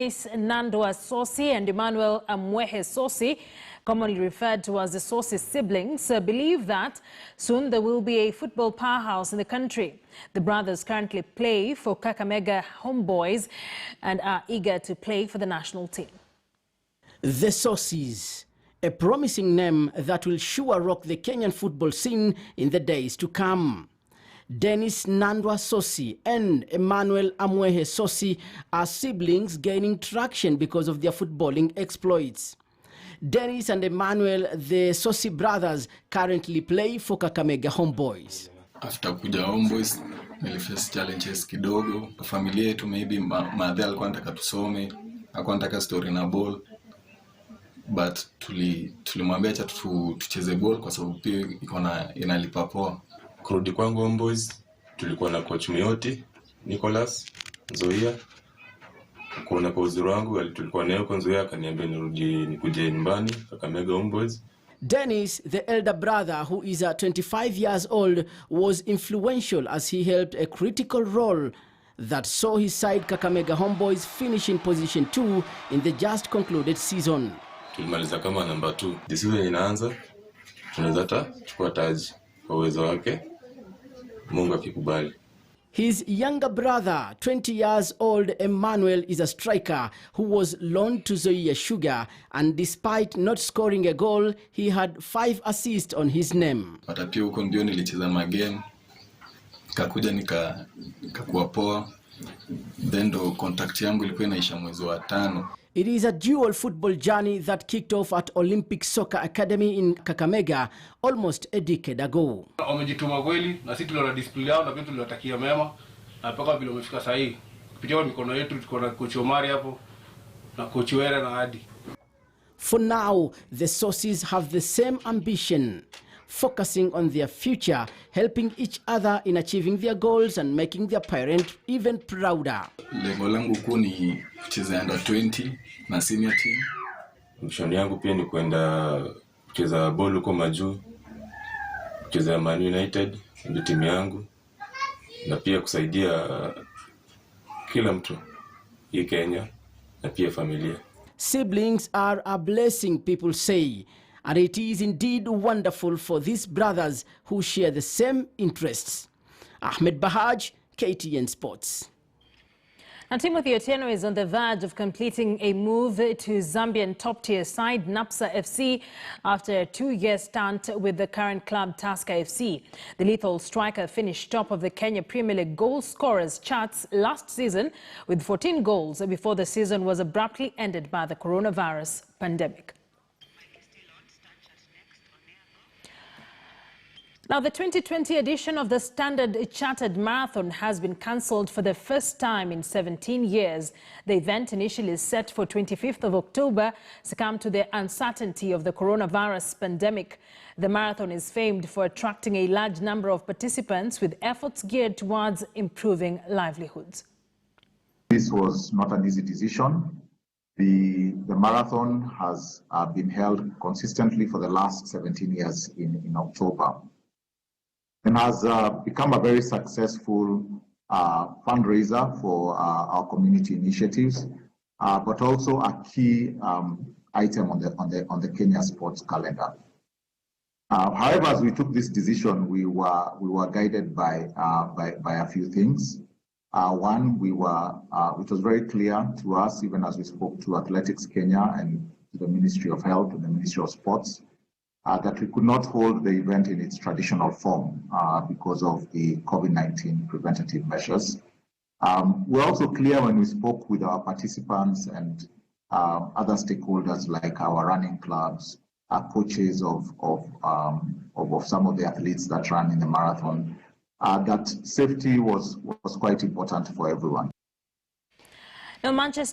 Nandwa Sossi and Emmanuel Sossi, commonly referred to as the Sossi siblings, believe that soon there will be a football powerhouse in the country. The brothers currently play for Kakamega Homeboyz and are eager to play for the national team. The Sossis, a promising name that will sure rock the Kenyan football scene in the days to come. Dennis Nandwa Sossi and Emmanuel Sossi are siblings gaining traction because of their footballing exploits. Dennis and Emmanuel, the Sossi brothers, currently play for Kakamega Homeboyz. After kuja Homeboyz, niliface challenges kidogo. Familia yetu maybe madhe alikuwa anataka tusome, alikuwa anataka story na ball. But tulimwambia acha tucheze ball kwa sababu pia inalipa poa. Kurudi kwangu Homeboyz, tulikuwa na coach Mioti, Nicholas, Zoia. Kuona kwa uzuri wangu, tulikuwa nayo kwa Zoia, akaniambia nikuje nyumbani, Kakamega Homeboyz. Dennis, the elder brother, who is 25 years old, was influential as he helped a critical role that saw his side Kakamega Homeboyz finish in position 2 in the just concluded season. Tulimaliza kama number 2. This season inaanza, tunaweza chukua taji kwa uwezo wake, Mungu akikubali. His younger brother, 20 years old Emmanuel, is a striker who was loaned to Zoia Sugar, and despite not scoring a goal, he had 5 assists on his name. Hata pia huko ndio nilicheza magame, kakuja nikakuwa poa, then ndo contact yangu ilikuwa inaisha mwezi wa 5. It is a dual football journey that kicked off at Olympic Soccer Academy in Kakamega almost a decade ago. Wamejituma kweli na sisi tuliona display yao na pia tuliwatakia mema na mpaka vile wamefika sasa hivi. Kupitia mikono yetu tuko na coach Omari hapo na coach Wera na Hadi. For now, the Sossis have the same ambition, focusing on their future, helping each other in achieving their goals and making their parent even prouder. Lengo langu kuu ni kucheza under 20 na senior team. Mshoni yangu pia ni kwenda kucheza ball huko majuu, kucheza Man United ndio timu yangu, na pia kusaidia kila mtu hii Kenya na pia familia. Siblings are a blessing, people say, and it is indeed wonderful for these brothers who share the same interests. Ahmed Bahaj, KTN Sports. And Timothy Otieno is on the verge of completing a move to Zambian top-tier side Napsa FC after a 2-year stint with the current club Tusker FC. The lethal striker finished top of the Kenya Premier League goal scorers charts last season with 14 goals before the season was abruptly ended by the coronavirus pandemic. Now, the 2020 edition of the Standard Chartered Marathon has been cancelled for the first time in 17 years. The event, initially set for 25th of October, succumbed to the uncertainty of the coronavirus pandemic. The marathon is famed for attracting a large number of participants with efforts geared towards improving livelihoods. This was not an easy decision. The marathon has been held consistently for the last 17 years in October, and has become a very successful fundraiser for our community initiatives, but also a key item on the Kenya sports calendar. However, as we took this decision, we were guided by a few things. One, it was very clear to us, even as we spoke to Athletics Kenya and to the Ministry of Health and the Ministry of Sports, that we could not hold the event in its traditional form because of the COVID-19 preventative measures. We're also clear when we spoke with our participants and other stakeholders like our running clubs, coaches of some of the athletes that run in the marathon, that safety was quite important for everyone. Now, Manchester